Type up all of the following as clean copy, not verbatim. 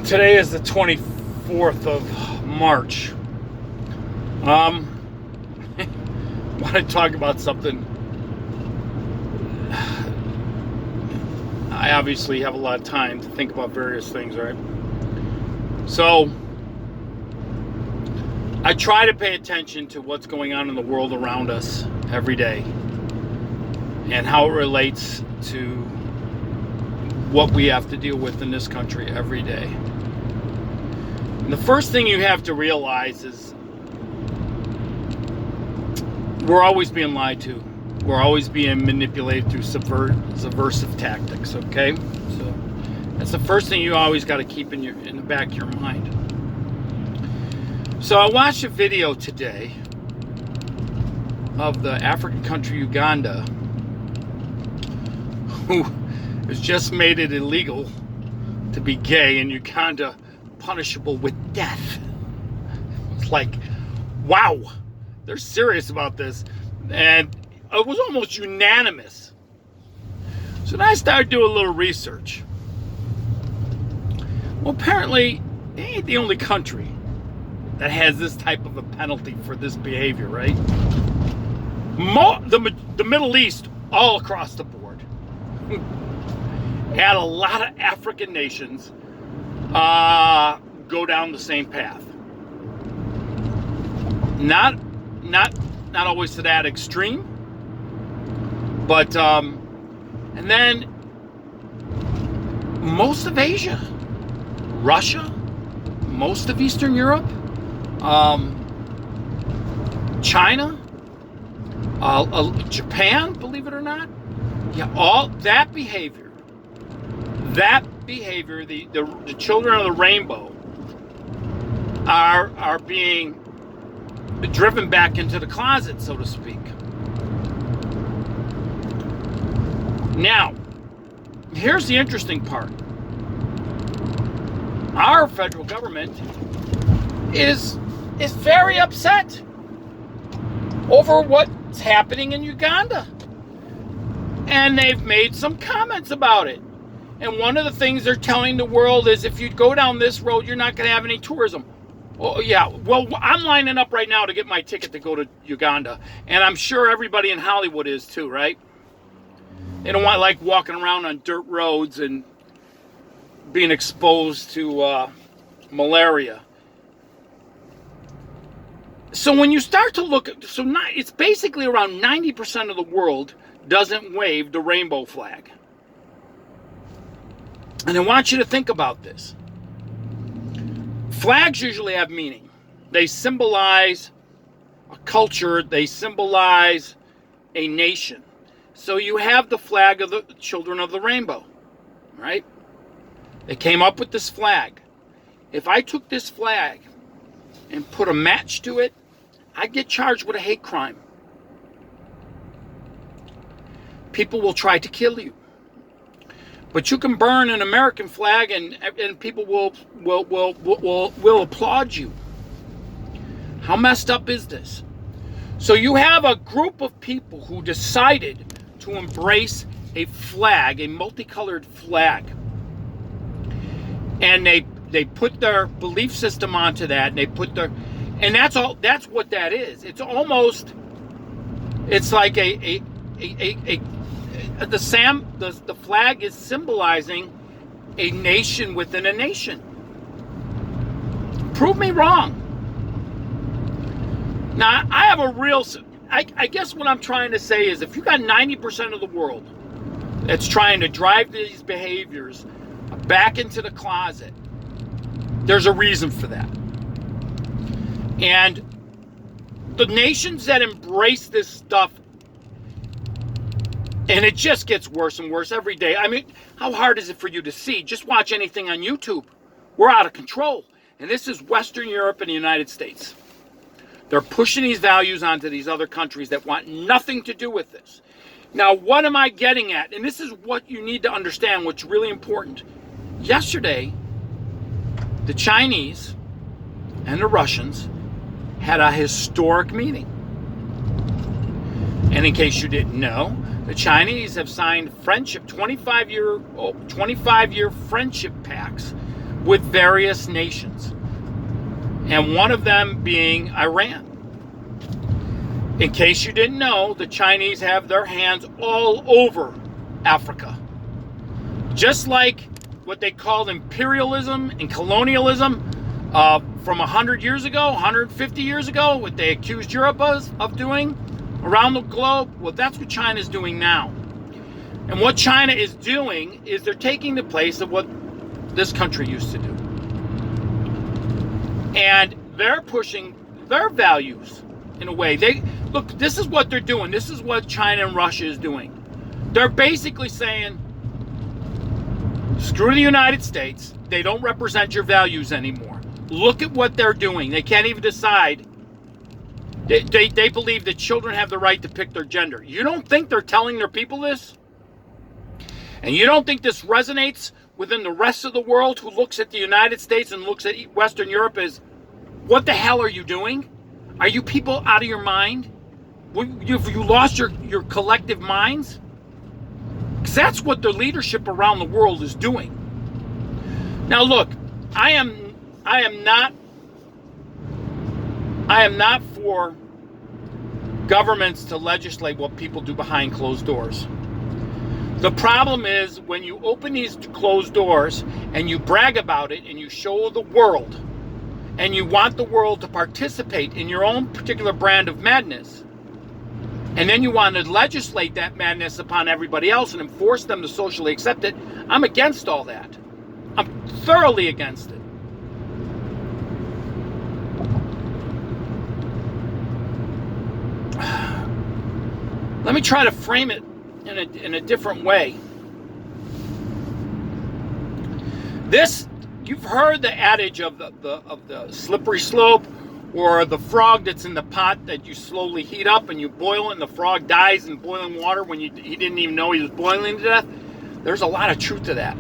Today is the 24th of March. I want to talk about something. I obviously have a lot of time to think about various things, right? So, I try to pay attention to what's going on in the world around us every day and how it relates to what we have to deal with in this country every day. And the first thing you have to realize is we're always being lied to. We're always being manipulated through subversive tactics, okay? So that's the first thing you always got to keep in the back of your mind. So I watched a video today of the African country Uganda, who has just made it illegal to be gay in Uganda, punishable with death. It's like, wow, they're serious about this. And it was almost unanimous. So then I started doing a little research. Well, apparently, it ain't the only country that has this type of a penalty for this behavior, right? The Middle East, all across the board, and a lot of African nations go down the same path. Not always to that extreme, but and then most of Asia, Russia, most of Eastern Europe, China, Japan, believe it or not, yeah, all that behavior, the children of the rainbow are being driven back into the closet, so to speak. Now, here's the interesting part. Our federal government is very upset over what's happening in Uganda. And they've made some comments about it. And one of the things they're telling the world is if you go down this road, you're not going to have any tourism. Oh, yeah. Well, I'm lining up right now to get my ticket to go to Uganda. And I'm sure everybody in Hollywood is too, right? They don't want like walking around on dirt roads and being exposed to malaria. So when you start to look at, it's basically around 90% of the world doesn't wave the rainbow flag. And I want you to think about this. Flags usually have meaning. They symbolize a culture. They symbolize a nation. So you have the flag of the children of the rainbow, right? They came up with this flag. If I took this flag and put a match to it, I'd get charged with a hate crime. People will try to kill you. But you can burn an American flag and people will applaud you. How messed up is this? So you have a group of people who decided to embrace a flag, a multicolored flag. And they put their belief system onto that, and they put their, and that's what that is. It's almost, it's like the flag is symbolizing a nation within a nation. Prove me wrong. Now, I have a real, I guess what I'm trying to say is if you got 90% of the world that's trying to drive these behaviors back into the closet, there's a reason for that. And the nations that embrace this stuff, and it just gets worse and worse every day. I mean, how hard is it for you to see? Just watch anything on YouTube. We're out of control. And this is Western Europe and the United States. They're pushing these values onto these other countries that want nothing to do with this. Now, what am I getting at? And this is what you need to understand, what's really important. Yesterday, the Chinese and the Russians had a historic meeting. And in case you didn't know, the Chinese have signed 25-year friendship pacts with various nations, and one of them being Iran. In case you didn't know, the Chinese have their hands all over Africa. Just like what they called imperialism and colonialism from 100 years ago, 150 years ago, what they accused Europe of doing around the globe, well, that's what China's doing now. And what China is doing is they're taking the place of what this country used to do. And they're pushing their values in a way. Look, this is what they're doing. This is what China and Russia is doing. They're basically saying, screw the United States. They don't represent your values anymore. Look at what they're doing. They can't even decide. They believe that children have the right to pick their gender. You don't think they're telling their people this? And you don't think this resonates within the rest of the world who looks at the United States and looks at Western Europe as, what the hell are you doing? Are you people out of your mind? Have you lost your collective minds? Because that's what the leadership around the world is doing. Now look, I am not for governments to legislate what people do behind closed doors. The problem is when you open these closed doors and you brag about it and you show the world and you want the world to participate in your own particular brand of madness, and then you want to legislate that madness upon everybody else and enforce them to socially accept it, I'm against all that. I'm thoroughly against it. Let me try to frame it in a different way. You've heard the adage of the slippery slope, or the frog that's in the pot that you slowly heat up and you boil it and the frog dies in boiling water when he didn't even know he was boiling to death. There's a lot of truth to that.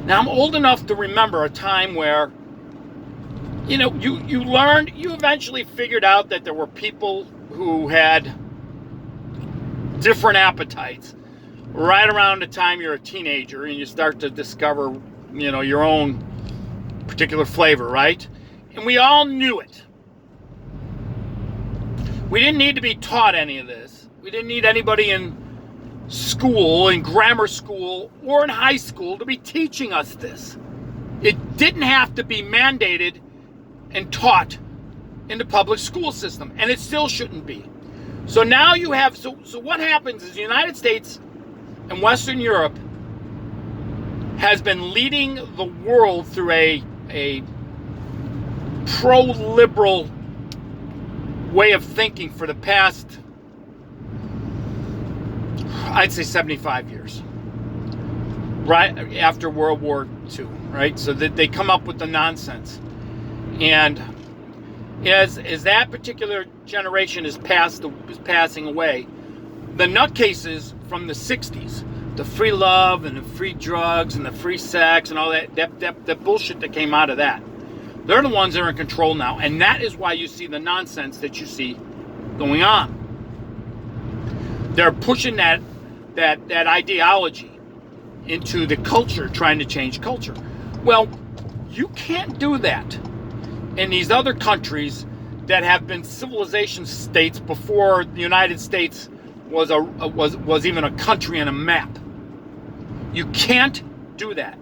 Now, I'm old enough to remember a time where, you eventually figured out that there were people who had different appetites right around the time you're a teenager and you start to discover, your own particular flavor, right? And we all knew it. We didn't need to be taught any of this. We didn't need anybody in school, in grammar school, or in high school to be teaching us this. It didn't have to be mandated and taught in the public school system, and it still shouldn't be. So now you have, so what happens is the United States and Western Europe has been leading the world through a pro-liberal way of thinking for the past, I'd say 75 years, right after World War II, right? So that they come up with the nonsense. And as that particular generation is passing away, the nutcases from the 60s, the free love and the free drugs and the free sex and all that bullshit that came out of that, they're the ones that are in control now. And that is why you see the nonsense that you see going on. They're pushing that ideology into the culture, trying to change culture. Well, you can't do that in these other countries that have been civilization states before the United States was even a country on a map. You can't do that.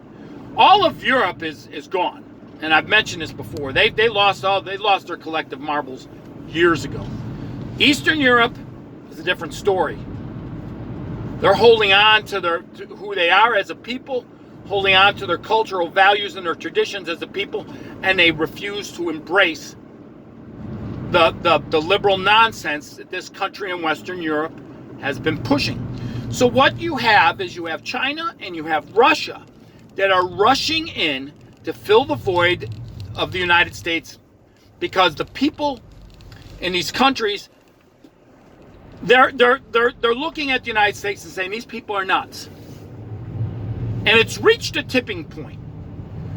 All of Europe is gone. And I've mentioned this before. They lost their collective marbles years ago. Eastern Europe is a different story. They're holding on to who they are as a people, holding on to their cultural values and their traditions as a people, and they refuse to embrace the liberal nonsense that this country in Western Europe has been pushing. So what you have is you have China and you have Russia that are rushing in to fill the void of the United States, because the people in these countries, they're looking at the United States and saying these people are nuts. And it's reached a tipping point.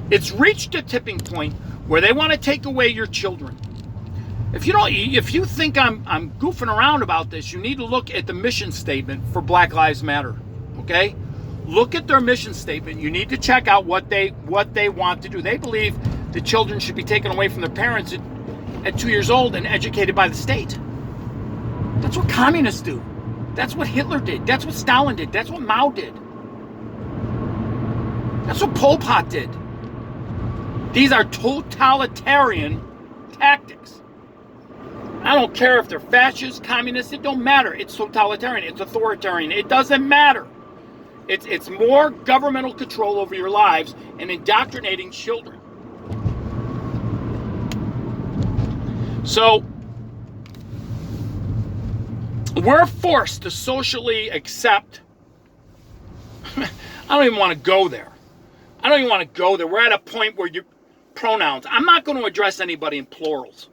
It's reached a tipping point where they want to take away your children. If you think I'm goofing around about this, you need to look at the mission statement for Black Lives Matter. Okay? Look at their mission statement. You need to check out what they want to do. They believe the children should be taken away from their parents at 2 years old and educated by the state. That's what communists do. That's what Hitler did. That's what Stalin did. That's what Mao did. That's what Pol Pot did. These are totalitarian tactics. I don't care if they're fascist, communist, it don't matter. It's totalitarian, it's authoritarian, it doesn't matter. It's more governmental control over your lives and indoctrinating children. So, we're forced to socially accept. I don't even want to go there. We're at a point where pronouns. I'm not going to address anybody in plurals.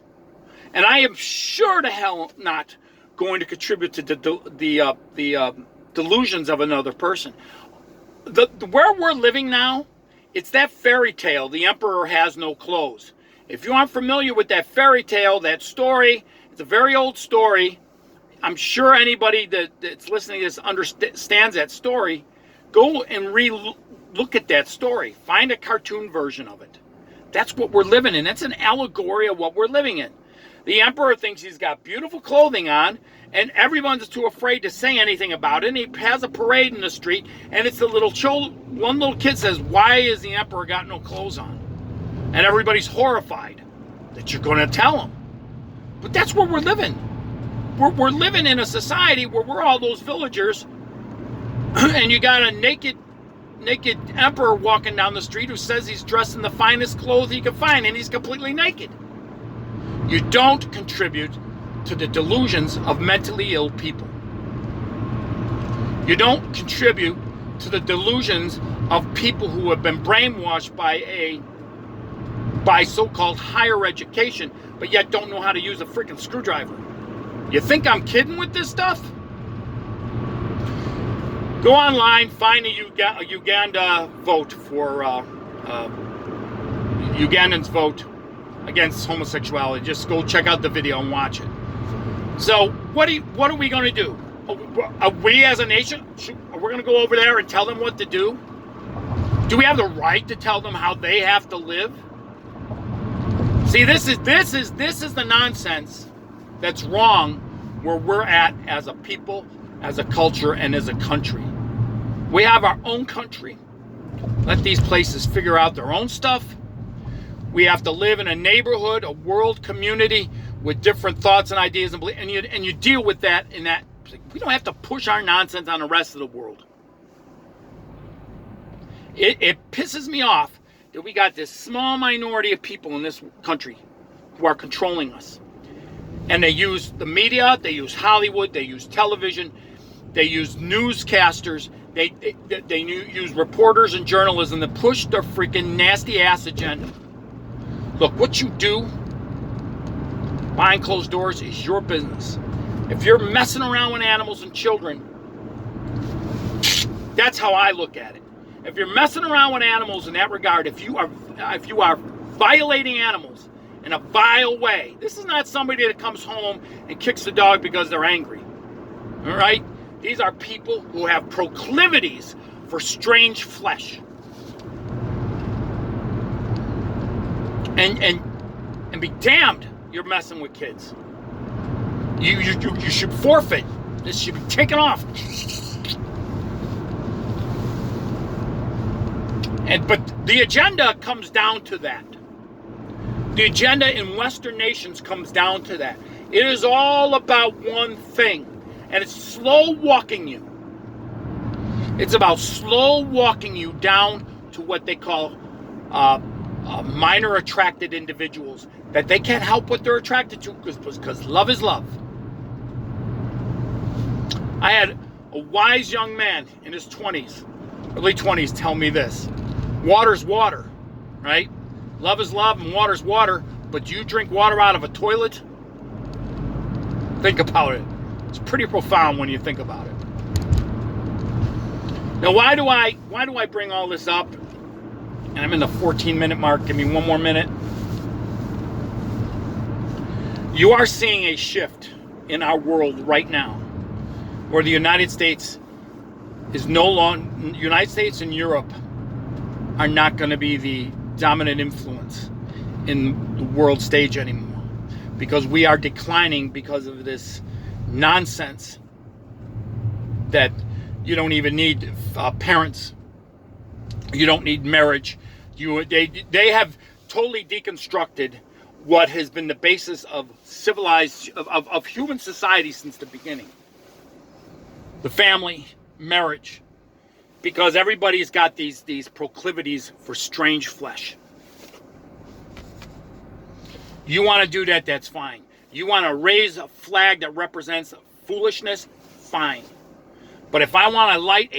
And I am sure to hell not going to contribute to the delusions of another person. Where we're living now, it's that fairy tale, the emperor has no clothes. If you aren't familiar with that fairy tale, that story, it's a very old story. I'm sure anybody that's listening to this understands that story. Go and look at that story. Find a cartoon version of it. That's what we're living in. That's an allegory of what we're living in. The emperor thinks he's got beautiful clothing on, and everyone's too afraid to say anything about it. And he has a parade in the street, and it's the one little kid says, "Why is the emperor got no clothes on?" And everybody's horrified that you're going to tell him. But that's where we're living. We're living in a society where we're all those villagers, and you got a naked emperor walking down the street who says he's dressed in the finest clothes he can find, and he's completely naked. You don't contribute to the delusions of mentally ill people. You don't contribute to the delusions of people who have been brainwashed by so-called higher education, but yet don't know how to use a freaking screwdriver. You think I'm kidding with this stuff? Go online, find a Uganda vote for Ugandans vote against homosexuality. Just go check out the video and watch it. So what are we going to do? Are we as a nation, we're going to go over there and tell them what to do? Do we have the right to tell them how they have to live? See, this is the nonsense that's wrong where we're at as a people, as a culture, and as a country. We have our own country. Let these places figure out their own stuff. We have to live in a neighborhood, a world community with different thoughts and ideas and beliefs, and you deal with that in that. We don't have to push our nonsense on the rest of the world. It pisses me off that we got this small minority of people in this country who are controlling us. And they use the media, they use Hollywood, they use television, they use newscasters, they use reporters and journalism to push their freaking nasty ass agenda. Look, what you do behind closed doors is your business. If you're messing around with animals and children, that's how I look at it. If you're messing around with animals in that regard, if you are violating animals in a vile way, this is not somebody that comes home and kicks the dog because they're angry. All right? These are people who have proclivities for strange flesh. And be damned, you're messing with kids. You should forfeit. This should be taken off. But the agenda comes down to that. The agenda in Western nations comes down to that. It is all about one thing, and it's slow walking you. It's about slow walking you down to what they call minor attracted individuals, that they can't help what they're attracted to because love is love. I had a wise young man in his 20s, early 20s, tell me this. Water's water, right? Love is love and water's water, but do you drink water out of a toilet? Think about it. It's pretty profound when you think about it. Now, why do I bring all this up? And I'm in the 14-minute mark. Give me one more minute. You are seeing a shift in our world right now, where the United States is no longer, United States and Europe are not going to be the dominant influence in the world stage anymore, because we are declining because of this nonsense that you don't even need parents, you don't need marriage. They have totally deconstructed what has been the basis of civilized of human society since the beginning. The family, marriage, because everybody's got these proclivities for strange flesh. You want to do that, that's fine. You want to raise a flag that represents foolishness, fine. But if I want to light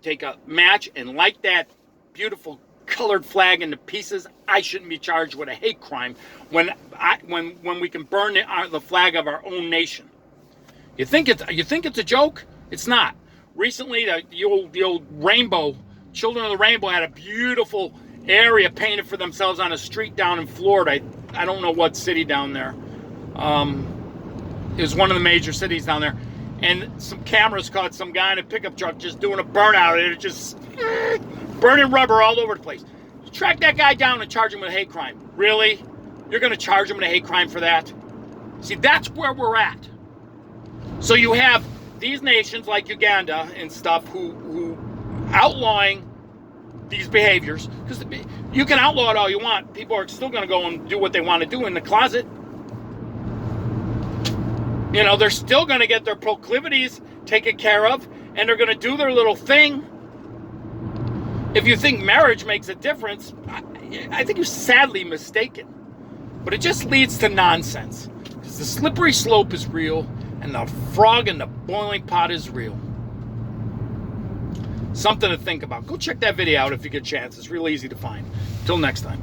take a match and light that beautiful colored flag into pieces, I shouldn't be charged with a hate crime when we can burn the flag of our own nation. You think it's a joke? It's not. Recently, the old rainbow, Children of the Rainbow, had a beautiful area painted for themselves on a street down in Florida. I don't know what city down there. It was one of the major cities down there. And some cameras caught some guy in a pickup truck just doing a burnout. It just burning rubber all over the place. You track that guy down and charge him with a hate crime. Really? You're going to charge him with a hate crime for that? See, that's where we're at. So you have these nations like Uganda and stuff who outlawing these behaviors, because you can outlaw it all you want. People are still going to go and do what they want to do in the closet. You know, they're still going to get their proclivities taken care of, and they're going to do their little thing. If you think marriage makes a difference, I think you're sadly mistaken. But it just leads to nonsense, because the slippery slope is real, and the frog in the boiling pot is real. Something to think about. Go check that video out if you get a chance. It's real easy to find. Till next time.